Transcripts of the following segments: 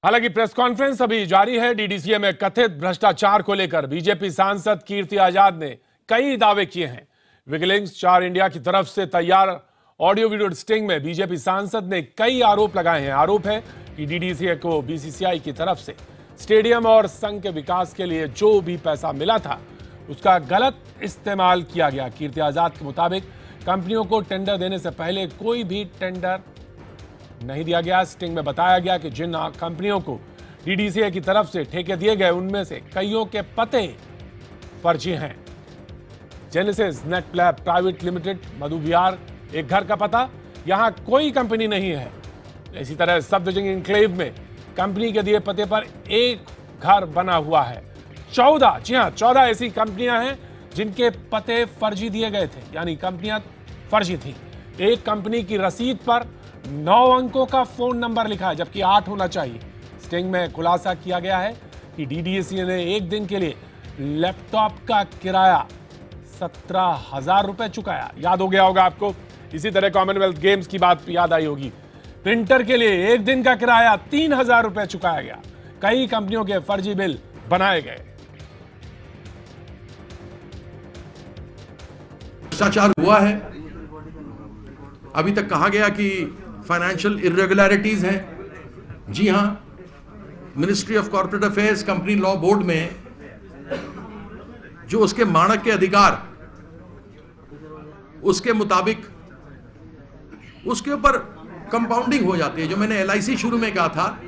हालांकि press conference अभी जारी है। डीडीसीए में कथित भ्रष्टाचार को लेकर बीजेपी सांसद कीर्ति आजाद ने कई दावे किए हैं। विजिलेंस 4 इंडिया की तरफ से तैयार ऑडियो वीडियो स्टिंग में बीजेपी सांसद ने कई आरोप लगाए हैं। आरोप है कि डीडीसीए को बीसीसीआई की तरफ से स्टेडियम और संघ के विकास के लिए जो भी पैसा मिला था उसका गलत इस्तेमाल किया गया। कीर्ति आजाद के मुताबिक कंपनियों को टेंडर देने से पहले कोई भी टेंडर नहीं दिया गया। स्टिंग में बताया गया कि जिन कंपनियों को डीडीसीए की तरफ से ठेके दिए गए उनमें से कईयों के पते फर्जी हैं। Genesis Net Lab private limited, Madhu Vihar एक घर का पता, यहां कोई कंपनी नहीं है। इसी तरह सफदरजंग एन्क्लेव में कंपनी के दिए पते पर एक घर बना हुआ है। 14, जी हां 14 ऐसी कंपनियां हैं जिनके पते फर्जी दिए गए थे, यानी कंपनियां फर्जी थी। एक कंपनी की रसीद पर 9 अंकों का फोन नंबर लिखा है जबकि 8 होना चाहिए। स्टिंग में खुलासा किया गया है कि डीडीसीए ने एक दिन के लिए लैपटॉप का किराया 17,000 रुपए चुकाया। याद हो गया होगा आपको। इसी तरह कॉमनवेल्थ गेम्स की बात याद आई होगी। प्रिंटर के लिए एक दिन का किराया 3,000 रुपए चुकाया गया। कई कंपनियों के फर्जी बिल बनाए गए। भ्रष्टाचार हुआ है। अभी तक कहा गया कि फाइनेंशियल इरेगुलरिटीज हैं। जी हां, ministry of corporate affairs company law board में जो उसके मानक के अधिकार उसके मुताबिक उसके ऊपर कंपाउंडिंग हो जाती है। जो मैंने एलआईसी शुरू में कहा था,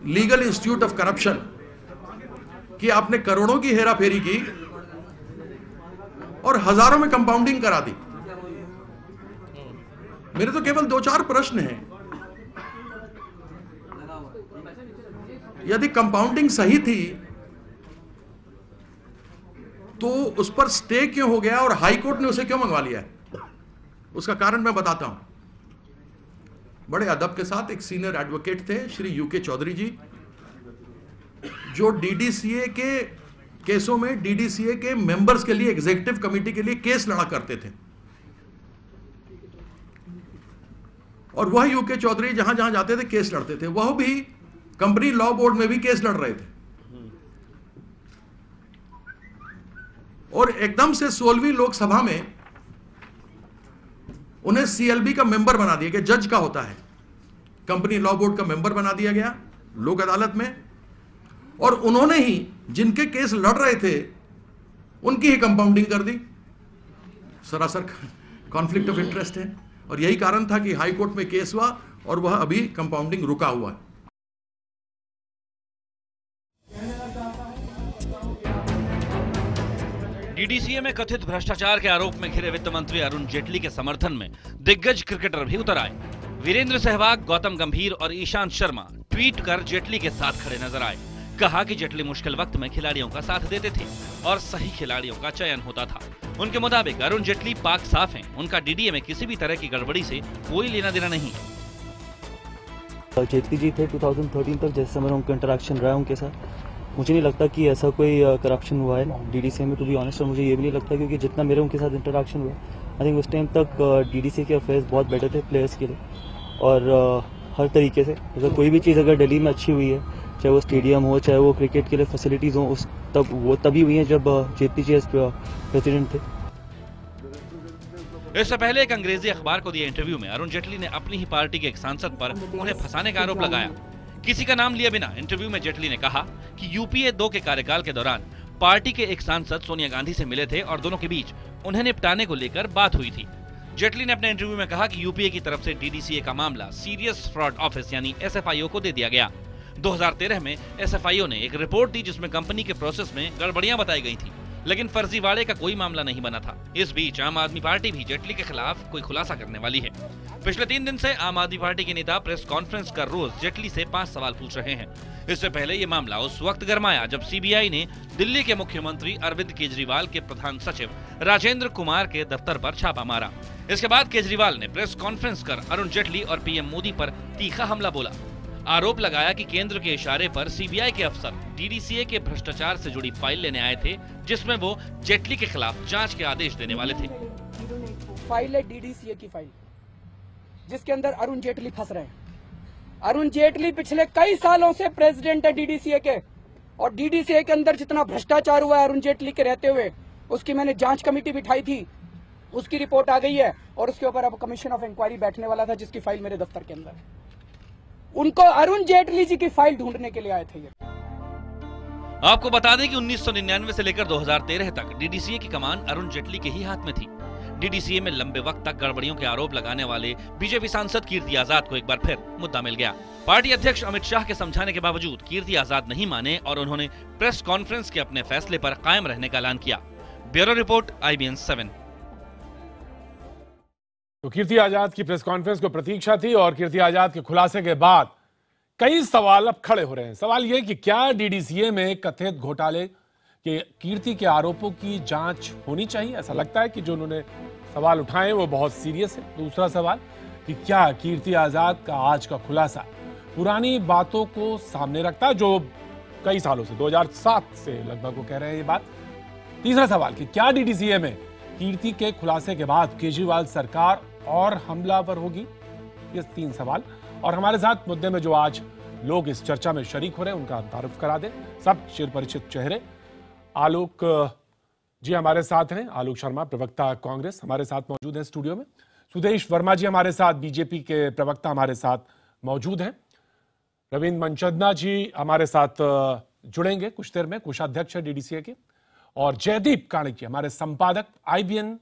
लीगल इंस्टीट्यूट ऑफ करप्शन, कि आपने करोड़ों की हेराफेरी की और हजारों में कंपाउंडिंग करा दी। मेरे तो केवल 2-4 प्रश्न हैं। यदि कंपाउंडिंग सही थी तो उस पर स्टे क्यों हो गया और हाई कोर्ट ने उसे क्यों मंगवा लिया है? उसका कारण मैं बताता हूं। बड़े अदब के साथ एक सीनियर एडवोकेट थे, श्री यूके चौधरी जी, जो डीडीसीए के केसों में डीडीसीए के मेंबर्स के लिए, एग्जीक्यूटिव कमेटी के लिए केस लड़ा करते थे। और वह यूके चौधरी जहां जहां जाते थे केस लड़ते थे। वह भी कंपनी लॉ बोर्ड में भी केस लड़ रहे थे। और एकदम से 16वीं लोकसभा में उन्हें सीएलबी का मेंबर बना दिया गया। जज का होता है, कंपनी लॉ बोर्ड का मेंबर बना दिया गया लोक अदालत में। और उन्होंने ही जिनके केस लड़ रहे थे उनकी ही कंपाउंडिंग कर दी। सरासर कॉन्फ्लिक्ट ऑफ इंटरेस्ट है। और यही कारण था कि हाई कोर्ट में केस हुआ और वह अभी कंपाउंडिंग रुका हुआ है। डीडीसीए में कथित भ्रष्टाचार के आरोप में घिरे वित्त मंत्री अरुण जेटली के समर्थन में दिग्गज क्रिकेटर भी उतर आए। वीरेंद्र सहवाग, गौतम गंभीर और ईशांत शर्मा ट्वीट कर जेटली के साथ खड़े नजर आए। कहा कि जेटली मुश्किल वक्त में खिलाड़ियों का साथ देते थे और सही खिलाड़ियों का चयन होता था। उनके मुताबिक अरुण जेटली पाक साफ हैं। उनका डीडीए में किसी भी तरह की गड़बड़ी से कोई लेना देना नहीं। जेटली जी थे 2013 तक, जैसे मेरा उनका इंटरेक्शन रहा है उनके साथ, मुझे नहीं लगता कि ऐसा कोई करप्शन हुआ है डीडीसीए में, टू बी ऑनेस्ट। और मुझे ये भी नहीं लगता, क्योंकि जितना मेरे उनके साथ इंटरेक्शन हुआ, आई थिंक उस टाइम तक डीडीसीए के अफेयर्स बहुत बेटर थे प्लेयर्स के लिए। और हर तरीके से अगर कोई भी चीज़ अगर दिल्ली में अच्छी हुई है, चाहे वो स्टेडियम हो, चाहे वो क्रिकेट के लिए फैसिलिटीज़ हो, उस तभी हुई हैं जब जेटली जी एज प्रेसिडेंट थे। इससे पहले एक अंग्रेजी अखबार को दिए इंटरव्यू में अरुण जेटली ने अपनी ही पार्टी के एक सांसद पर उन्हें फंसाने का आरोप लगाया। किसी का नाम लिए बिना इंटरव्यू में जेटली ने कहा कि यूपीए 2 के कार्यकाल के दौरान पार्टी के एक सांसद सोनिया गांधी से मिले थे और दोनों के बीच उन्हें निपटाने को लेकर बात हुई थी। जेटली ने अपने इंटरव्यू में कहा कि यूपीए की तरफ से डीडीसीए का मामला सीरियस फ्रॉड ऑफिस यानी एसएफआईओ को दे दिया गया। 2013 में एसएफआईओ ने एक रिपोर्ट दी जिसमें कंपनी के प्रोसेस में गड़बड़ियां बताई गई थी, लेकिन फर्जीवाड़े का कोई मामला नहीं बना था। इस बीच आम आदमी पार्टी भी जेटली के खिलाफ कोई खुलासा करने वाली है। पिछले 3 दिन से आम आदमी पार्टी के नेता प्रेस कॉन्फ्रेंस कर रोज जेटली से 5 सवाल पूछ रहे हैं। इससे पहले ये मामला उस वक्त गरमाया जब सीबीआई ने दिल्ली के मुख्यमंत्री अरविंद केजरीवाल के प्रधान सचिव राजेंद्र कुमार के दफ्तर पर छापा मारा। इसके बाद केजरीवाल ने प्रेस कॉन्फ्रेंस कर अरुण जेटली और पीएम मोदी पर तीखा हमला बोला। आरोप लगाया कि केंद्र के इशारे पर सीबीआई के अफसर डीडीसीए के भ्रष्टाचार से जुड़ी फाइल लेने आए थे, जिसमें वो जेटली के खिलाफ जांच के आदेश देने वाले थे। फाइल है डीडीसीए की फाइल, जिसके अंदर अरुण जेटली फंस रहे हैं। अरुण जेटली पिछले कई सालों से प्रेसिडेंट है डीडीसीए के, और डीडीसीए के अंदर जितना भ्रष्टाचार हुआ है अरुण जेटली के रहते हुए, उसकी मैंने जांच कमेटी बिठाई थी, उसकी रिपोर्ट आ गई है और उसके ऊपर अब कमीशन ऑफ इंक्वायरी बैठने वाला था, जिसकी फाइल मेरे दफ्तर के अंदर है। उनको अरुण जेटली जी की फाइल ढूंढने के लिए आए थे ये। आपको बता दें कि 1999 से लेकर 2013 तक डीडीसीए की कमान अरुण जेटली के ही हाथ में थी। डीडीसीए में लंबे वक्त तक गड़बड़ियों के आरोप लगाने वाले बीजेपी सांसद कीर्ति आजाद को एक बार फिर मुद्दा मिल गया। पार्टी अध्यक्ष अमित शाह के समझाने के बावजूद कीर्ति आजाद नहीं माने और उन्होंने प्रेस कॉन्फ्रेंस के अपने फैसले पर कायम रहने का ऐलान किया। Bureau report, IBN 7। तो कीर्ति आजाद की प्रेस कॉन्फ्रेंस को प्रतीक्षा थी और कीर्ति आजाद के खुलासे के बाद कई सवाल अब खड़े हो रहे हैं। सवाल यह कि क्या डीडीसीए में कथित घोटाले के कीर्ति के आरोपों की जांच होनी चाहिए? ऐसा लगता है कि जो उन्होंने सवाल उठाए वो बहुत सीरियस है। दूसरा सवाल कि क्या कीर्ति आजाद का आज का खुलासा पुरानी बातों को सामने रखता है, जो कई सालों से 2007 से लगभग वो कह रहे हैं ये बात। तीसरा सवाल कि क्या डीडीसीए में कीर्ति के खुलासे के बाद केजरीवाल सरकार और हमलावर होगी? ये 3 सवाल। और हमारे साथ मुद्दे में जो आज लोग इस चर्चा में शरीक हो रहे हैं उनका तारुफ करा दें। सब चिरपरिचित चेहरे। आलोक जी हमारे साथ हैं, आलोक शर्मा प्रवक्ता कांग्रेस हमारे साथ मौजूद हैं स्टूडियो में। सुदेश वर्मा जी हमारे साथ, बीजेपी के प्रवक्ता हमारे साथ मौजूद हैं। रविंद्र मनचंदा जी हमारे साथ जुड़ेंगे कुछ देर में, कोषाध्यक्ष है डीडीसीए के। और जयदीप काणिक जी हमारे संपादक IBN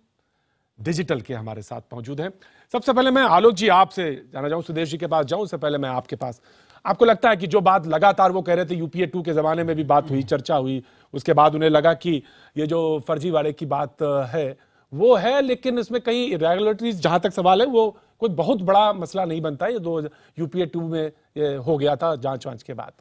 डिजिटल के हमारे साथ मौजूद हैं। सबसे पहले मैं आलोक जी आपसे जाना चाहूं, सुदेश जी के पास जाऊं उससे पहले मैं आपके पास। आपको लगता है कि जो बात लगातार वो कह रहे थे, यूपीए 2 के जमाने में भी बात हुई, चर्चा हुई, उसके बाद उन्हें लगा कि ये जो फर्जीवाड़े की बात है वो है, लेकिन इसमें कई इरेगुलरिटीज, जहां तक सवाल है वो कोई बहुत बड़ा मसला नहीं बनता है। ये 2 यूपीए 2 में ये हो गया था जांच वांच के बाद,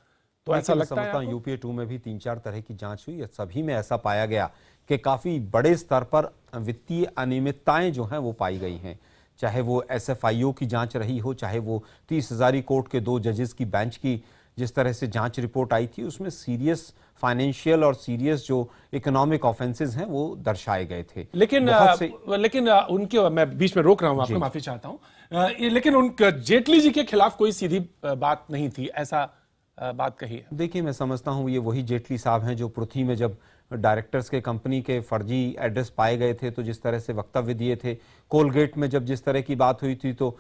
तो ऐसा लगता है यूपीए 2 में भी 3-4 तरह की जांच हुई, सभी में ऐसा पाया गया कि काफी बड़े स्तर पर वित्तीय अनियमितताएं जो हैं वो पाई गई हैं। चाहे वो SFIO की जांच रही हो, चाहे वो 30 हजारी कोर्ट के 2 जजेस की बेंच की जिस तरह से जांच रिपोर्ट आई थी, उसमें सीरियस फाइनेंशियल और सीरियस जो इकोनॉमिक ऑफेंसेस हैं वो दर्शाए गए थे। लेकिन उनके, मैं बीच में रोक रहा हूं आपको, माफी चाहता हूं, लेकिन उन जेटली जी के खिलाफ कोई सीधी बात नहीं थी, ऐसा बात कही है। देखिए, मैं समझता हूं ये वही जेटली साहब हैं जो पृथ्वी में जब डायरेक्टर्स के कंपनी के फर्जी एड्रेस पाए गए थे तो जिस तरह से वक्तव्य दिए थे, कोलगेट में जब जिस तरह की बात हुई थी तो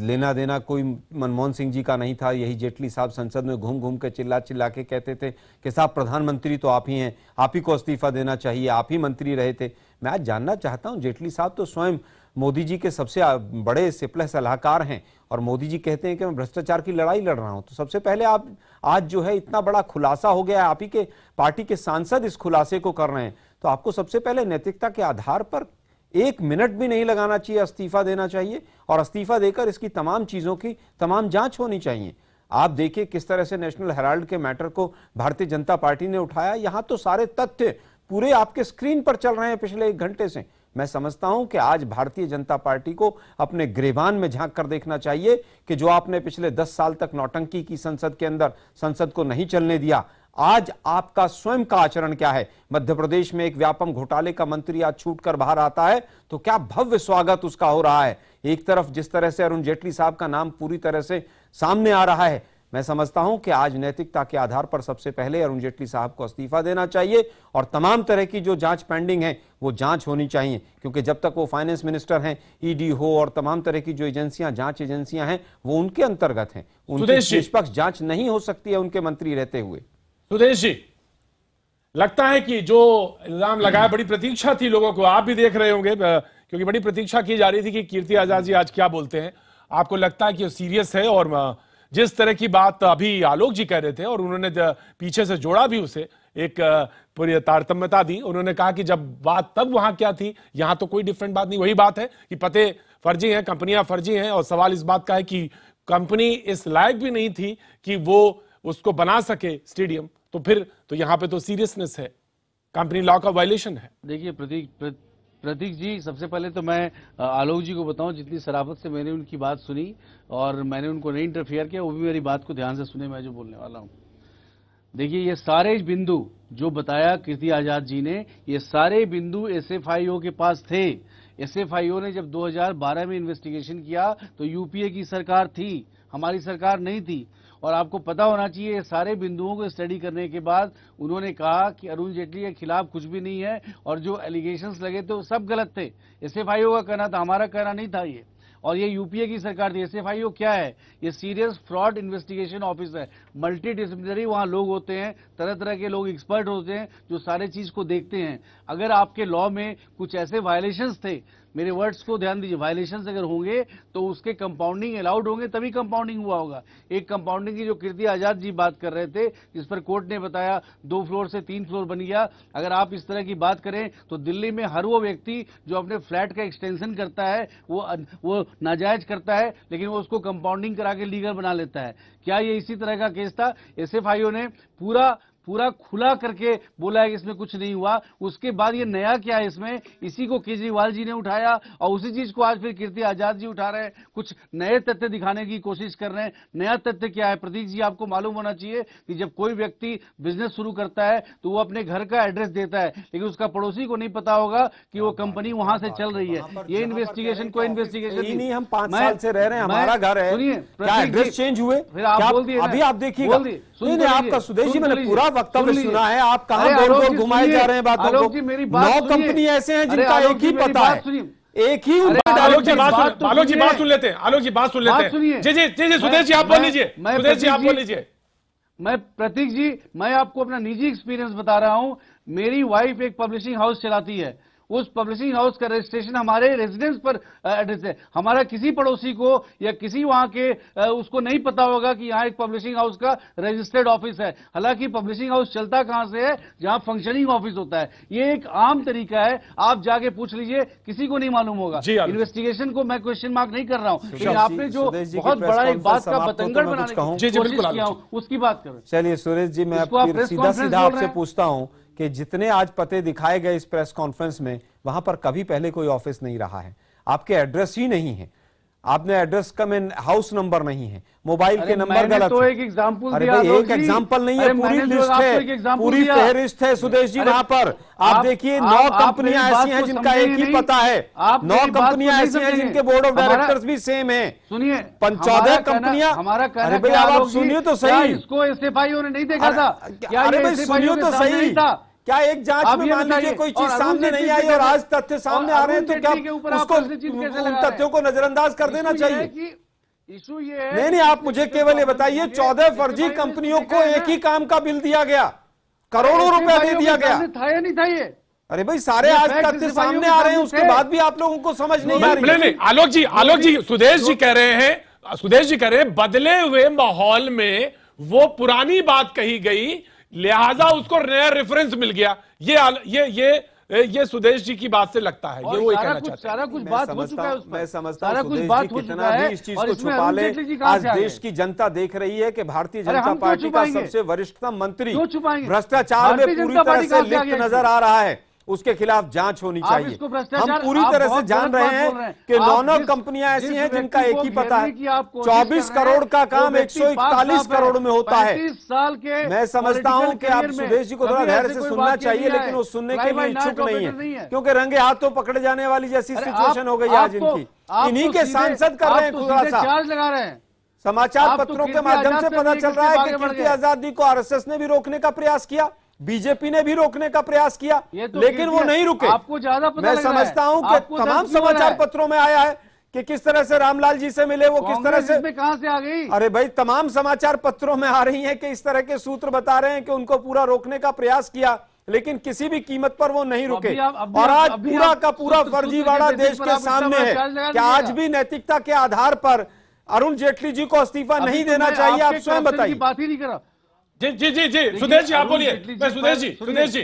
लेना देना कोई मनमोहन सिंह जी का नहीं था। यही जेटली साहब संसद में घूम घूम के चिल्ला चिल्ला के कहते थे कि साहब प्रधानमंत्री तो आप ही हैं, आप ही को इस्तीफा देना चाहिए, आप ही मंत्री रहे थे। मैं आज जानना चाहता हूं, जेटली साहब तो स्वयं मोदी जी के सबसे बड़े सिपले सलाहकार हैं और मोदी जी कहते हैं कि मैं भ्रष्टाचार की लड़ाई लड़ रहा हूं। तो सबसे पहले आप आज जो है इतना बड़ा खुलासा हो गया है, आप ही के पार्टी के सांसद इस खुलासे को कर रहे हैं, तो आपको सबसे पहले नैतिकता के आधार पर 1 मिनट भी नहीं लगाना चाहिए, इस्तीफा देना चाहिए और इस्तीफा देकर इसकी तमाम चीजों की तमाम जांच होनी चाहिए। आप देखिए किस तरह से नेशनल हेराल्ड के मैटर को भारतीय जनता पार्टी ने उठाया, यहां तो सारे तथ्य पूरे आपके स्क्रीन पर चल रहे हैं पिछले 1 घंटे से। मैं समझता हूं कि आज भारतीय जनता पार्टी को अपने गिरेबान में झांक कर देखना चाहिए कि जो आपने पिछले 10 साल तक नौटंकी की संसद के अंदर, संसद को नहीं चलने दिया, आज आपका स्वयं का आचरण क्या है। मध्य प्रदेश में एक व्यापम घोटाले का मंत्री आज छूटकर बाहर आता है तो क्या भव्य स्वागत उसका हो रहा है। एक तरफ जिस तरह से अरुण जेटली साहब का नाम पूरी तरह से सामने आ रहा है, मैं समझता हूं कि आज नैतिकता के आधार पर सबसे पहले अरुण जेटली साहब को इस्तीफा देना चाहिए और तमाम तरह की जो जांच पेंडिंग है वो जांच होनी चाहिए, क्योंकि जब तक वो फाइनेंस मिनिस्टर हैं, ईडी हो और तमाम तरह की जो एजेंसियां, जांच एजेंसियां हैं, वो उनके अंतर्गत हैं। उनकी निष्पक्ष जांच नहीं हो सकती है उनके मंत्री रहते हुए। सुदेश जी, लगता है कि जो इल्जाम लगाया, बड़ी प्रतीक्षा थी लोगों को, आप भी देख रहे होंगे क्योंकि बड़ी प्रतीक्षा की जा रही थी कि कीर्ति आजाद जी आज क्या बोलते हैं। आपको लगता है कि वो सीरियस है? और जिस तरह की बात अभी आलोक जी कह रहे थे और उन्होंने पीछे से जोड़ा भी, उसे एक पूरी तारतम्यता दी। उन्होंने कहा कि जब बात तब वहां क्या थी, यहां तो कोई डिफरेंट बात नहीं, वही बात है कि पते फर्जी हैं, कंपनियां फर्जी हैं। और सवाल इस बात का है कि कंपनी इस लायक भी नहीं थी कि वो उसको बना सके स्टेडियम, तो फिर तो यहां पे तो सीरियसनेस है, कंपनी लॉ का वायलेशन है। देखिए प्रतीक जी, सबसे पहले तो मैं आलोक जी को बताऊं, जितनी शराफत से मैंने उनकी बात सुनी और मैंने उनको नहीं इंटरफियर किया, वो भी मेरी बात को ध्यान से सुने, मैं जो बोलने वाला हूं। देखिए, ये सारे बिंदु जो बताया कीर्ति आजाद जी ने, ये सारे बिंदु SFIO के पास थे। SFIO ने जब 2012 में इन्वेस्टिगेशन किया तो यूपीए की सरकार थी, हमारी सरकार नहीं थी। और आपको पता होना चाहिए, ये सारे बिंदुओं को स्टडी करने के बाद उन्होंने कहा कि अरुण जेटली के खिलाफ कुछ भी नहीं है और जो एलिगेशंस लगे थे वो सब गलत थे। एसएफआईओ का कहना था, हमारा कहना नहीं था ये। और ये यूपीए की सरकार थी। एसएफआईओ क्या है? ये सीरियस फ्रॉड इन्वेस्टिगेशन ऑफिस है, मल्टी डिसिप्लिनरी। वहां लोग होते हैं, तरह तरह के लोग एक्सपर्ट होते हैं जो सारे चीज को देखते हैं। अगर आपके लॉ में कुछ ऐसे वायलेशंस थे, मेरे वर्ड्स को ध्यान दीजिए, वायलेशंस अगर होंगे तो उसके कंपाउंडिंग अलाउड होंगे, तभी कंपाउंडिंग हुआ होगा। एक कंपाउंडिंग की जो कीर्ति आजाद जी बात कर रहे थे, जिस पर कोर्ट ने बताया 2 फ्लोर से 3 फ्लोर बन गया। अगर आप इस तरह की बात करें तो दिल्ली में हर वो व्यक्ति जो अपने फ्लैट का एक्सटेंशन करता है वो नाजायज करता है, लेकिन वो उसको कंपाउंडिंग करा के लीगल बना लेता है। क्या ये इसी तरह का केस था? एसएफआईओ ने पूरा खुला करके बोला है कि इसमें कुछ नहीं हुआ। उसके बाद ये नया क्या है इसमें? इसी को केजरीवाल जी ने उठाया और उसी चीज को आज फिर कीर्ति आजाद जी उठा रहे हैं। कुछ नए तथ्य दिखाने की कोशिश कर रहे हैं। नया तथ्य क्या है प्रतीक जी? आपको मालूम होना चाहिए कि जब कोई व्यक्ति बिजनेस शुरू करता है तो वो अपने घर का एड्रेस देता है, लेकिन उसका पड़ोसी को नहीं पता होगा कि वो कंपनी वहां से चल रही है। ये इन्वेस्टिगेशन कोई इन्वेस्टिगेशन नहीं। हम 5 साल से रह रहे हैं, हमारा घर है। सुनिए, क्या एड्रेस चेंज हुए? फिर आप बोल दिए, अभी आप देखिएगा। नहीं, आपका सुदेश जी, मैंने पूरा वक्तव्य सुना है। आप कहां गोल गोल घुमाए जा रहे हैं बातों को। 9 कंपनी ऐसे हैं जिनका एक ही पता है, एक ही। आलोक जी बात सुन लेते हैं। आलोक जी बात सुन लेते हैं। जी सुदेश जी आप बोल लीजिए। सुदेश जी आप बोल लीजिए। मैं प्रतीक जी, मैं आपको अपना निजी एक्सपीरियंस बता रहा हूं। मेरी वाइफ एक पब्लिशिंग हाउस चलाती है। उस पब्लिशिंग हाउस का रजिस्ट्रेशन हमारे रेजिडेंस पर एड्रेस है। हमारा किसी पड़ोसी को या किसी वहां के उसको नहीं पता होगा कि यहाँ एक पब्लिशिंग हाउस का रजिस्टर्ड ऑफिस है। हालांकि पब्लिशिंग हाउस चलता कहां से है? जहां फंक्शनिंग ऑफिस होता है। ये एक आम तरीका है, आप जाके पूछ लीजिए, किसी को नहीं मालूम होगा। इन्वेस्टिगेशन को मैं क्वेश्चन मार्क नहीं कर रहा हूं, लेकिन आपने जो बहुत बड़ा एक बात का बतंगड़ बनाने की कोशिश किया उसकी बात करें। चलिए सुरेश जी, मैं सीधा आपसे पूछता हूं कि जितने आज पते दिखाए गए इस प्रेस कॉन्फ्रेंस में, वहां पर कभी पहले कोई ऑफिस नहीं रहा है। आपके एड्रेस ही नहीं है, आपने एड्रेस का में हाउस नंबर नहीं है, मोबाइल के नंबर गलत तो है। एक एग्जांपल अरे भाई, एक एग्जांपल नहीं है, पूरी लिस्ट है, पूरी फहरिस्त है सुदेश जी। वहां पर आप देखिए 9 कंपनियां ऐसी हैं जिनका एक ही पता है। 9 कंपनियां ऐसी हैं जिनके बोर्ड ऑफ डायरेक्टर्स भी सेम है। सुनिए, 14 कंपनियां। हमारा कहना, अरे भाई आप सुनिए तो सही। इसको एसएफआईओ ने नहीं देखा था? अरे भाई सुनिए तो सही। क्या एक जांच में मान लीजिए कोई चीज सामने नहीं आई और आज तथ्य सामने आ रहे हैं, तो क्या उसको उन तथ्यों को नजरअंदाज कर देना चाहिए? इशू ये है। नहीं, आप मुझे केवल ये बताइए, 14 फर्जी कंपनियों को एक ही काम का बिल दिया गया, करोड़ों रुपया दे दिया गया। था या नहीं था ये? अरे भाई, सारे आज तथ्य सामने आ रहे हैं, उसके बाद भी आप लोगों को समझ नहीं आ रही। नहीं, आलोक जी सुदेश जी कह रहे हैं बदले हुए माहौल में वो पुरानी बात कही गई, लिहाजा उसको नया रेफरेंस मिल गया। ये सुदेश जी की बात से लगता है, ये वो कहना चाहते हैं। सारा कुछ बात हो चुका है उसमें। मैं समझता हूं सुदेश जी कितना भी इस चीज को छुपा ले, आज देश की जनता देख रही है कि भारतीय जनता पार्टी का सबसे वरिष्ठतम मंत्री भ्रष्टाचार में पूरी तरह से लिप्त नजर आ रहा है। उसके खिलाफ जांच होनी चाहिए। हम पूरी तरह से जान रहे हैं कि 9 कंपनियां ऐसी हैं जिनका एक ही पता है। 24 करोड़ का काम 141 करोड़ में होता है। मैं समझता हूं कि आप सुदेश जी को थोड़ा धैर्य से सुनना चाहिए, लेकिन वो सुनने के लिए इच्छुक नहीं है, क्योंकि रंगे हाथों पकड़े जाने वाली जैसी सिचुएशन हो गई आज इनकी। इन्हीं के सांसद कर रहे हैं खुलासा। लगा रहे हैं समाचार पत्रों के माध्यम से पता चल रहा है कि कीर्ति आजादी को आरएसएस ने भी रोकने का प्रयास किया, बीजेपी ने भी रोकने का प्रयास किया, लेकिन वो नहीं रुके। आपको ज्यादा पता मैं समझता हूं कि तमाम समाचार पत्रों में आया है कि किस तरह से रामलाल जी से मिले, वो किस तरह से कहां से आ गई। अरे भाई, तमाम समाचार पत्रों में आ रही हैं कि इस तरह के सूत्र बता रहे हैं कि उनको पूरा रोकने का प्रयास किया, लेकिन किसी भी कीमत पर वो नहीं रुके। और आज पूरा का पूरा फर्जीवाड़ा देश के सामने है कि आज भी नैतिकता के आधार पर अरुण जेटली जी को इस्तीफा नहीं देना चाहिए। आप स्वयं बताइए। बात ही नहीं करा। जी सुदेश जी आप बोलिए। सुदेश जी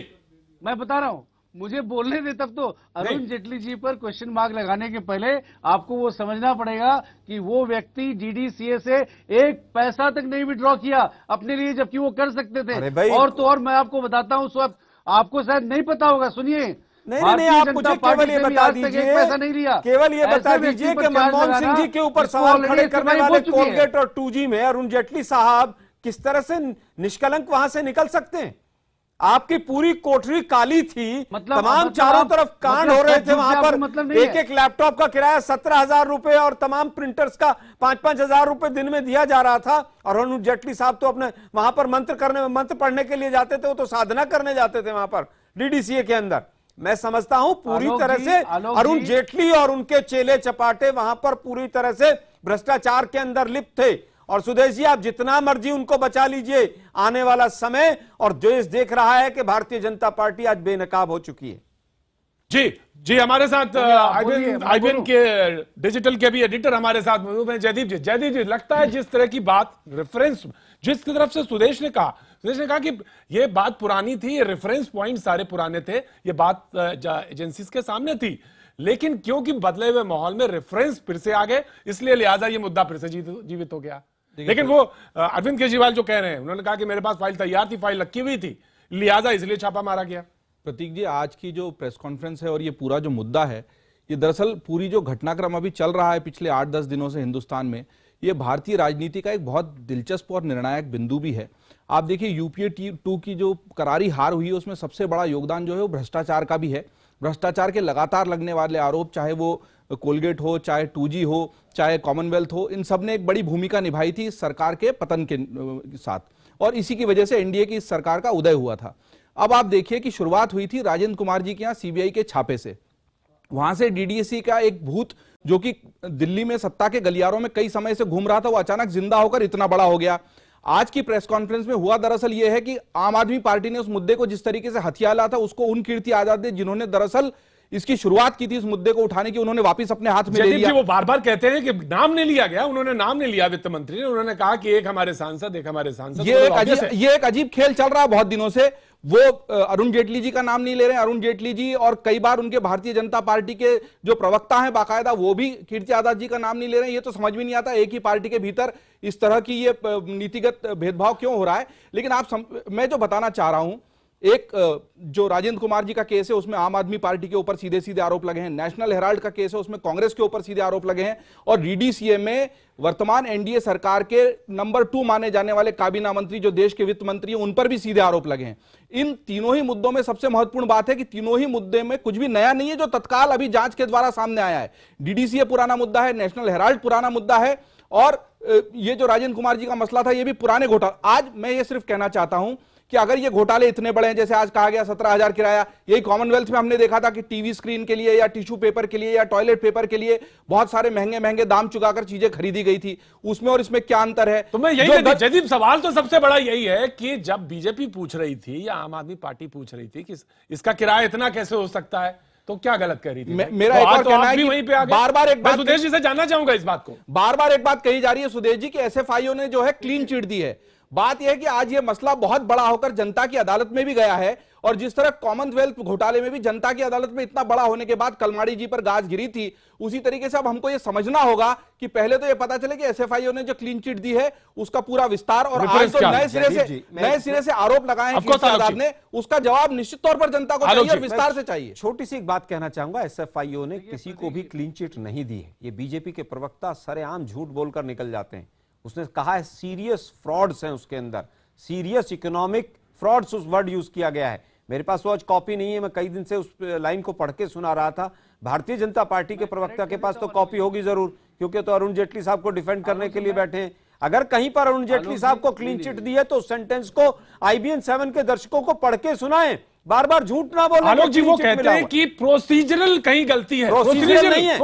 मैं बता रहा हूं, मुझे बोलने दे। तब तो अरुण जेटली जी पर क्वेश्चन मार्क लगाने के पहले आपको वो समझना पड़ेगा कि वो व्यक्ति डीडीसीए से 1 पैसा तक नहीं विड्रॉ किया अपने लिए, जबकि वो कर सकते थे। और तो और मैं आपको बताता हूं, सब आपको शायद नहीं पता होगा, सुनिए। नहीं, आप मुझे केवल ये बता दीजिए, पैसा नहीं लिया। केवल ये बता दीजिए कि मनमोहन सिंह जी के ऊपर सवाल खड़े करने वाले कोलगेट और 2G में अरुण जेटली साहब किस तरह से निष्कलंक वहां से निकल सकते हैं? आपकी पूरी कोठरी काली थी, तमाम मतलब चारों आप- तरफ कांड मतलब हो रहे सच थे झूठ वहां से पर। आपको मतलब नहीं एक है। एक लैपटॉप का किराया 17,000 रुपए और तमाम प्रिंटर्स का 5-5 हजार रुपए दिन में दिया जा रहा था। और अरुण जेटली साहब तो अपने वहां पर मंत्र पढ़ने के लिए जाते थे, वो तो साधना करने जाते थे वहां पर डीडीसीए के अंदर। मैं समझता हूं पूरी आलोक तरह जी, से आलोक अरुण जी। जेटली और उनके चेले चपाटे वहां पर पूरी तरह से भ्रष्टाचार के अंदर लिप्त थे। और सुदेश जी, आप जितना मर्जी उनको बचा लीजिए, आने वाला समय और देश देख रहा है कि भारतीय जनता पार्टी आज बेनकाब हो चुकी है। जी हमारे साथ बोलिए, मैं आईबीएन बोलूं? के डिजिटल के भी एडिटर हमारे साथ मौजूद हैं, जयदीप जी लगता है जिस तरह की बात रेफरेंस जिस तरफ से सुदेश ने कहा कि ये बात पुरानी थी, ये रेफरेंस पॉइंट सारे पुराने थे, ये बात एजेंसीज के सामने थी, लेकिन क्योंकि बदले हुए माहौल में रेफरेंस फिर से आ गए, इसलिए लिहाजा ये मुद्दा फिर से जीवित हो गया। लेकिन वो अरविंद केजरीवाल जो कह रहे हैं, उन्होंने कहा कि मेरे पास फाइल तैयार थी, फाइल रखी हुई थी, लिहाजा इसलिए छापा मारा गया। प्रतीक जी, आज की जो प्रेस कॉन्फ्रेंस है और ये पूरा जो मुद्दा है, ये दरअसल पूरी जो घटनाक्रम अभी चल रहा है पिछले 8-10 दिनों से हिंदुस्तान में, ये भारतीय राजनीति का एक बहुत दिलचस्प और निर्णायक बिंदु भी है। आप देखिए यूपीए 2 की जो करारी हार हुई है, उसमें सबसे बड़ा योगदान जो है वो भ्रष्टाचार का भी है। भ्रष्टाचार के लगातार लगने वाले आरोप, चाहे वो कोलगेट हो, चाहे 2G हो, चाहे कॉमनवेल्थ हो, इन सब ने एक बड़ी भूमिका निभाई थी सरकार के पतन के साथ, और इसी की वजह से एनडीए की इस सरकार का उदय हुआ था। अब आप देखिए कि शुरुआत हुई थी राजेंद्र कुमार जी के यहाँ सीबीआई के छापे से। वहां से डीडीसी का एक भूत जो कि दिल्ली में सत्ता के गलियारों में कई समय से घूम रहा था, वो अचानक जिंदा होकर इतना बड़ा हो गया। आज की प्रेस कॉन्फ्रेंस में हुआ दरअसल यह है कि आम आदमी पार्टी ने उस मुद्दे को जिस तरीके से हथियाला था, उसको उन कीर्ति आजाद ने जिन्होंने दरअसल इसकी शुरुआत की थी इस मुद्दे को उठाने की, उन्होंने वापस अपने हाथ में ले जयदीप लिया। जी वो बार बार कहते हैं कि नाम नहीं लिया गया, उन्होंने नाम नहीं लिया वित्त मंत्री ने, उन्होंने कहा कि एक हमारे सांसद ये एक अजीब खेल चल रहा है बहुत दिनों से। वो अरुण जेटली जी का नाम नहीं ले रहे हैं, अरुण जेटली जी और कई बार उनके भारतीय जनता पार्टी के जो प्रवक्ता हैं बाकायदा, वो भी कीर्ति आजाद जी का नाम नहीं ले रहे हैं। ये तो समझ में नहीं आता एक ही पार्टी के भीतर इस तरह की ये नीतिगत भेदभाव क्यों हो रहा है। लेकिन मैं जो बताना चाह रहा हूं, एक जो राजेंद्र कुमार जी का केस है उसमें आम आदमी पार्टी के ऊपर सीधे सीधे आरोप लगे हैं, नेशनल हेराल्ड का केस है उसमें कांग्रेस के ऊपर सीधे आरोप लगे हैं, और डीडीसीए में वर्तमान एनडीए सरकार के नंबर 2 माने जाने वाले काबीना मंत्री जो देश के वित्त मंत्री हैं, उन पर भी सीधे आरोप लगे हैं। इन तीनों ही मुद्दों में सबसे महत्वपूर्ण बात है कि तीनों ही मुद्दे में कुछ भी नया नहीं है जो तत्काल अभी जांच के द्वारा सामने आया है। डीडीसीए पुराना मुद्दा है, नेशनल हेराल्ड पुराना मुद्दा है, और ये जो राजेंद्र कुमार जी का मसला था ये भी पुराने घोटाले। आज मैं ये सिर्फ कहना चाहता हूं कि अगर ये घोटाले इतने बड़े हैं, जैसे आज कहा गया 17,000 किराया, यही कॉमनवेल्थ में हमने देखा था कि टीवी स्क्रीन के लिए या टिश्यू पेपर के लिए या टॉयलेट पेपर के लिए बहुत सारे महंगे महंगे दाम चुकाकर चीजें खरीदी गई थी, उसमें और इसमें क्या अंतर है? तो मैं यही जयदीप सवाल तो सबसे बड़ा यही है कि जब बीजेपी पूछ रही थी या आम आदमी पार्टी पूछ रही थी कि इसका किराया इतना कैसे हो सकता है, तो क्या गलत कह रही थी? मेरा एक और कहना है कि वहीं पे आ गए। बार-बार एक बात सुदेश जी से जानना चाहूंगा इस बात को। बार-बार एक बात कही जा रही है सुदेश जी कि एसएफआईओ ने जो है क्लीन चिट दी है। बात यह है कि आज यह मसला बहुत बड़ा होकर जनता की अदालत में भी गया है, और जिस तरह कॉमनवेल्थ घोटाले में भी जनता की अदालत में इतना बड़ा होने के बाद कलमाड़ी जी पर गाज गिरी थी, उसी तरीके से अब हमको यह समझना होगा कि पहले तो यह पता चले कि एसएफआईओ ने जो क्लीन चिट दी है उसका पूरा विस्तार, और आज तो नए सिरे से आरोप लगाए हैं आजाद ने, उसका जवाब निश्चित तौर पर जनता को चाहिए और विस्तार से चाहिए। छोटी सी एक बात कहना चाहूंगा, एसएफआईओ ने किसी को भी क्लीन चिट नहीं दी है। ये बीजेपी के प्रवक्ता सरेआम झूठ बोलकर निकल जाते हैं। उसने कहा है सीरियस फ्रॉड्स हैं उसके अंदर, सीरियस इकोनॉमिक फ्रॉड्स उस वर्ड यूज किया गया है। मेरे पास वो आज कॉपी नहीं है, मैं कई दिन से उस लाइन को पढ़ के सुना रहा था। भारतीय जनता पार्टी के प्रवक्ता के पास तो कॉपी होगी जरूर, क्योंकि तो अरुण जेटली साहब को डिफेंड करने के लिए बैठे हैं। अगर कहीं पर अरुण जेटली साहब को क्लीन चिट दी है तो उस सेंटेंस को IBN 7 के दर्शकों को पढ़ के सुनाएं, बार बार झूठ ना बोले। आलोक जी वो कहते हैं कि प्रोसीजरल कहीं गलती है, प्रोसीजरल नहीं है,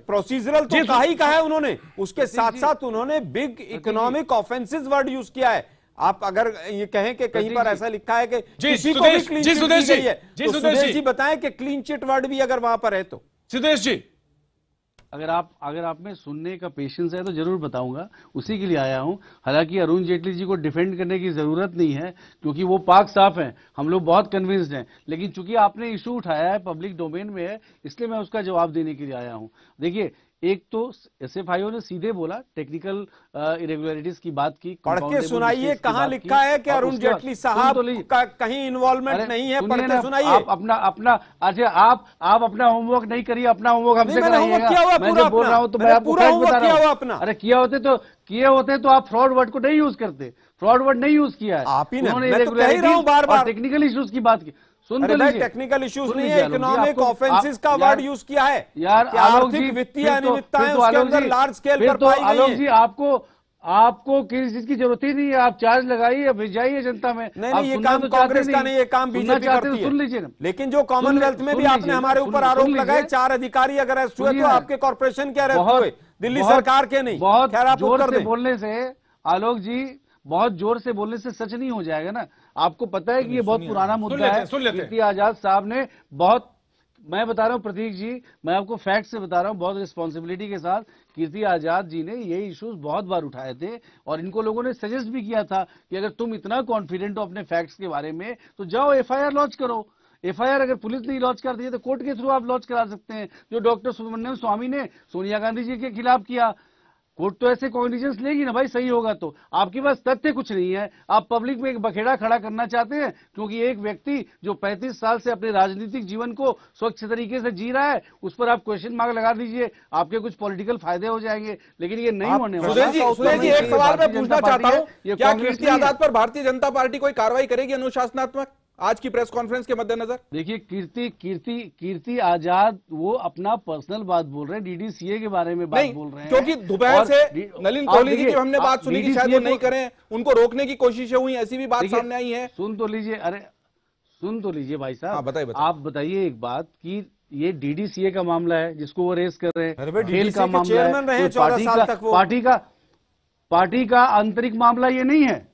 प्रोसीजरल तो कहा ही कहा है उन्होंने। उसके साथ साथ उन्होंने big economic offences word use किया है। आप अगर ये कहें कि कहीं पर ऐसा लिखा है कि किसी को भी क्लीन चिट दी गई है, तो सुदेश जी बताएं कि क्लीन चिट वर्ड भी अगर वहां पर है तो। सुदेश जी अगर आप में सुनने का पेशेंस है तो जरूर बताऊंगा, उसी के लिए आया हूं। हालांकि अरुण जेटली जी को डिफेंड करने की जरूरत नहीं है क्योंकि वो पाक साफ हैं, हम लोग बहुत कन्विंस्ड हैं। लेकिन चूंकि आपने इशू उठाया है, पब्लिक डोमेन में है, इसलिए मैं उसका जवाब देने के लिए आया हूं। देखिए, एक तो एसएफआईओ ने सीधे बोला टेक्निकल इरेगुलरिटीज की बात की, पढ़ के सुनाइए कहां लिखा है कि अरुण जेटली साहब का कहीं इन्वॉल्वमेंट नहीं है, पढ़ के सुनाइए। आप अपना अच्छा आप अपना होमवर्क नहीं करिए, अपना होमवर्क हमसे कराइएगा। मैं जो बोल रहा हूं तो मैं आपको फैक्ट बता रहा हूं। अरे किए होते तो आप फ्रॉड वर्ड को नहीं यूज करते। फ्रॉड वर्ड नहीं यूज किया है। आप ही ने, उन्होंने मैं तो कह ही रहा हूं बार-बार। टेक्निकल इश्यूज की बात की। सुन तो लीजिए, टेक्निकल इश्यूज सुन नहीं लीजिए है, इकोनॉमिक ऑफेंसेस का वर्ड यूज किया है यार। कि आलोक जी, आर्थिक वित्तीय फिर तो अनियमितताएं उसके आलोक अंदर जी, लार्ज स्केल फिर पर तो पाई गई आलोक हैं। जी आपको किसी चीज की जरूरत ही नहीं है। आप चार्ज लगाइए, भेजाइए जनता में। नहीं आप ये सुनना काम तो चाहते कांग्रेस का नहीं, ये काम सुनना बीजेपी चाहते करती तो सुन है। लीजिए ना। लेकिन जो कॉमनवेल्थ में भी आपने हमारे ऊपर आरोप लगाए, 4 अधिकारी अगर अरेस्ट हुए तो आपके कॉर्पोरेशन के अरेस्ट हुए, दिल्ली सरकार के नहीं। बहुत खैर आप जोर उत्तर से दें। बोलने से आलोक जी, बहुत जोर से बोलने से सच नहीं हो जाएगा ना। आपको पता है कि ये बहुत पुराना मुद्दा है। कीर्ति आजाद साहब ने बहुत, मैं बता रहा हूं प्रतीक जी, मैं आपको फैक्ट से बता रहा हूं, बहुत रिस्पॉन्सिबिलिटी के साथ कीर्ति आजाद जी ने ये इश्यूज बहुत बार उठाए थे और इनको लोगों ने सजेस्ट भी किया था कि अगर तुम इतना कॉन्फिडेंट हो अपने फैक्ट्स के बारे में तो जाओ एफआईआर लॉन्च करो। एफआईआर अगर पुलिस नहीं लॉन्च करती है तो कोर्ट के थ्रू आप लॉन्च करा सकते हैं, जो डॉक्टर सुब्रमण्यम स्वामी ने सोनिया गांधी जी के खिलाफ किया। कोर्ट तो ऐसे कॉग्निजेंस लेगी ना भाई, सही होगा तो। आपके पास तथ्य कुछ नहीं है, आप पब्लिक में एक बखेड़ा खड़ा करना चाहते हैं क्योंकि एक व्यक्ति जो 35 साल से अपने राजनीतिक जीवन को स्वच्छ तरीके से जी रहा है उस पर आप क्वेश्चन मार्क लगा दीजिए, आपके कुछ पॉलिटिकल फायदे हो जाएंगे, लेकिन ये नहीं होने वाला। सुदेश जी एक सवाल मैं पूछना चाहता हूं, क्या कीर्ति आजाद पर भारतीय जनता पार्टी कोई कार्रवाई करेगी अनुशासनात्मक आज की प्रेस कॉन्फ्रेंस के मद्देनजर? देखिए कीर्ति आजाद वो अपना पर्सनल बात बोल रहे हैं, डीडीसीए के बारे में बात बोल रहे हैं, क्योंकि दोपहर से नलिन कोहली जी की हमने बात सुनी कि शायद वो नहीं करें, उनको रोकने की कोशिशें हुई, ऐसी भी बात सामने आई है। सुन तो लीजिए भाई साहब, बताइए। आप बताइए एक बात कि ये डीडीसीए का मामला है जिसको वो रेस कर रहे हैं, खेल का मामला है, पार्टी का आंतरिक मामला ये नहीं है।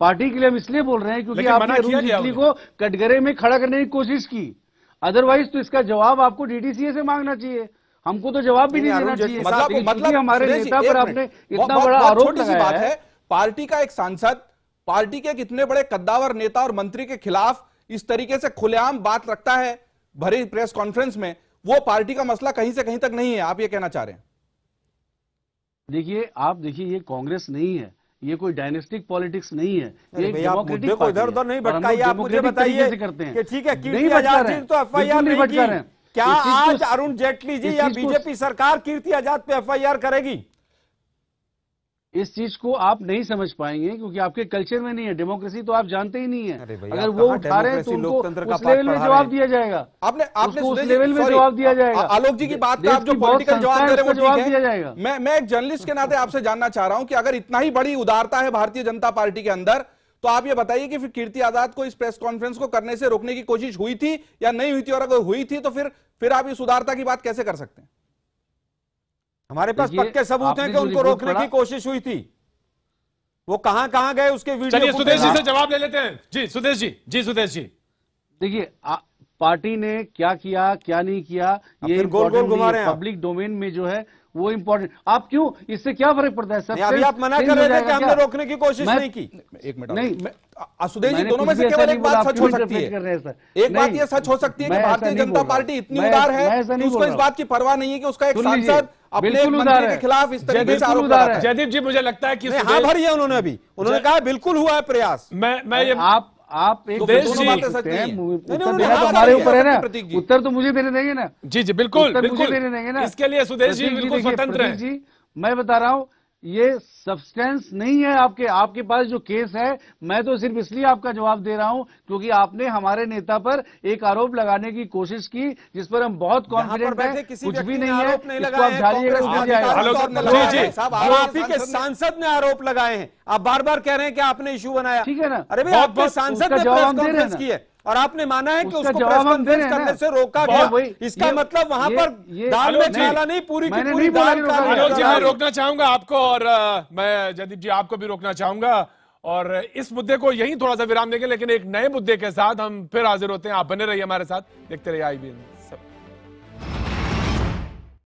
पार्टी के लिए हम इसलिए बोल रहे हैं क्योंकि आपने अरुण जेटली को कटघरे में खड़ा करने की कोशिश की, अदरवाइज तो इसका जवाब आपको डीडीसीए से मांगना चाहिए, हमको तो जवाब भी नहीं देना चाहिए। मतलब हमारे नेता पर आपने इतना बड़ा आरोप लगाया है। पार्टी का एक सांसद पार्टी के कितने बड़े कद्दावर नेता और मंत्री के खिलाफ इस तरीके से खुलेआम बात रखता है भरी प्रेस कॉन्फ्रेंस में, वो पार्टी का मसला कहीं से कहीं तक नहीं है, आप ये कहना चाह रहे हैं? देखिए ये कांग्रेस नहीं है, ये कोई डायनेस्टिक पॉलिटिक्स नहीं है, ये मुद्दे को इधर उधर नहीं भटकाइए। आप मुझे बताइए कि ठीक है कीर्ति आजाद जी तो एफआईआर नहीं की, क्या आज अरुण जेटली जी या बीजेपी सरकार कीर्ति आजाद पे एफआईआर करेगी? इस चीज को आप नहीं समझ पाएंगे क्योंकि आपके कल्चर में नहीं है। डेमोक्रेसी तो आप जानते ही नहीं है। अगर वो उठा रहे हैं तो उनको उस लेवल में जवाब दिया जाएगा। आपने उस लेवल में जवाब दिया जाएगा। आलोक जी की बात का आप जो पॉलिटिकल जवाब दे रहे हैं वो जवाब दिया जाएगा। मैं एक जर्नलिस्ट के नाते आपसे जानना चाह रहा हूं कि अगर इतना ही बड़ी उदारता है भारतीय जनता पार्टी के अंदर, तो आप ये बताइए कि फिर कीर्ति आजाद को इस प्रेस कॉन्फ्रेंस को करने से रोकने की कोशिश हुई थी या नहीं हुई थी, और अगर हुई थी तो फिर आप इस उदारता की बात कैसे कर सकते हैं? हमारे पास पक्के सबूत हैं कि उनको रोकने की कोशिश हुई थी। वो कहां गए उसके वीडियो। चलिए सुदेश जी से जवाब ले लेते हैं। जी सुदेश जी देखिए पार्टी ने क्या किया क्या नहीं किया ये गोल घुमा रहे हैं। पब्लिक डोमेन में जो है वो इंपॉर्टेंट। आप क्यों, इससे क्या फर्क पड़ता है? सब अभी आप मना कर रहे थे कि हमने रोकने की कोशिश नहीं की। एक मिनट नहीं, सुदेश जी दोनों में से केवल एक बात सच हो सकती है। एक बात ये सच हो सकती है कि भारतीय जनता पार्टी इतनी उदार है कि उसको इस बात की परवाह नहीं है कि उसका एक सांसद अपने मंत्री के खिलाफ इस तरीके से आरोप लगा रहा है। जयदीप जी मुझे लगता है कि हाँ भरी है उन्होंने कहा बिल्कुल हुआ है प्रयास। आप एक उत्तर देना तो हमारे ऊपर है ना, उत्तर तो मुझे देने देंगे ना। जी बिल्कुल मुझे देने देंगे ना। इसके लिए सुदेश जी बिल्कुल स्वतंत्र हैं। जी मैं बता रहा हूं ये सब्सटेंस नहीं है आपके पास जो केस है। मैं तो सिर्फ इसलिए आपका जवाब दे रहा हूं क्योंकि आपने हमारे नेता पर एक आरोप लगाने की कोशिश की जिस पर हम बहुत कॉन्फिडेंट हैं, कुछ भी नहीं है। इसको आप आप ही के सांसद ने आरोप लगाए हैं, आप बार बार कह रहे हैं कि आपने इशू बनाया। ठीक है ना, अरे भाई आपके सांसद ने प्रेस कॉन्फ्रेंस की है और आपने माना है कि उसको प्रेस कॉन्फ्रेंस करने से रोका गया। इसका मतलब वहां पर दाल में काला नहीं, पूरी की पूरी दाल काली। आलोक जी मैं रोकना चाहूंगा आपको और मैं जयदीप जी आपको भी रोकना चाहूंगा और इस मुद्दे को यहीं थोड़ा सा विराम देंगे, लेकिन एक नए मुद्दे के साथ हम फिर हाजिर होते हैं। आप बने रहिए हमारे साथ, देखते रहिए IBN।